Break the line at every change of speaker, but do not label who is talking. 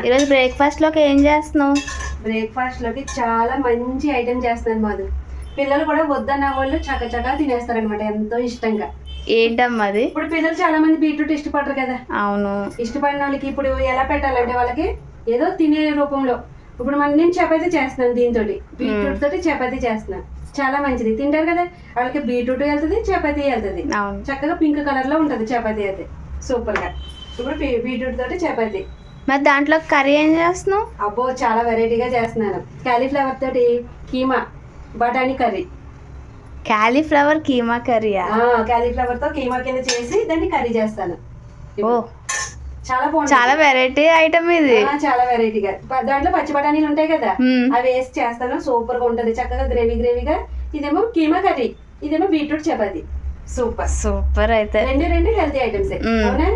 ఈరోజు బ్రేక్ఫాస్ట్ లోకి ఏం చేస్తున్నావు?
బ్రేక్ఫాస్ట్ లోకి చాలా మంచి ఐటెం చేస్తున్నాను మాధు. పిల్లలు కూడా వద్దన్న వాళ్ళు చక్కచక్క తినేస్తారనమాట, ఎంతో ఇష్టంగా.
ఏంటమ్మా అది?
ఇప్పుడు పిల్లలు చాలా మంది బీట్రూట్ ఇష్టపడరు కదా.
అవును.
ఇష్టపడిన వాళ్ళకి ఇప్పుడు ఎలా పెట్టాలంటే వాళ్ళకి ఏదో తినే రూపంలో ఇప్పుడు నేను చపాతీ చేస్తున్నాను, దీంతో బీట్రూట్ తోటి చపాతీ చేస్తున్నాను. చాలా మంచిది, తింటారు కదా వాళ్ళకి. బీట్రూట్ వెళ్తుంది, చపాతీ వెళ్తుంది. చక్కగా పింక్ కలర్ లో ఉంటది చపాతీ అయితే సూపర్ గా. ఇప్పుడు బీట్రూట్ తోటి చపాతీ.
మరి దాంట్లో కర్రీ ఏం చేస్తున్నావు?
అబ్బో చాలా వెరైటీగా చేస్తున్నాను. కాలీఫ్లవర్ తోటి కీమా బఠానీ కర్రీ.
కాలీఫ్లవర్ కీమా కర్రీయా?
కాలీఫ్లవర్ తో కీమా కింద చేసి దాన్ని కర్రీ చేస్తాను.
ఓ
చాలా బాగుంది,
చాలా వెరైటీ ఐటమ్ ఇది.
చాలా వెరైటీగా. దాంట్లో పచ్చి బఠానీలు ఉంటాయి కదా, అవి వేసి చేస్తాను. సూపర్ గా ఉంటది, చక్కగా గ్రేవీగా. ఇదేమో కీమా కర్రీ, ఇదేమో బీట్రూట్ చపాతీ. Super
super. అయితే
రెండు హెల్తీ ఐటమ్స్ అవునా?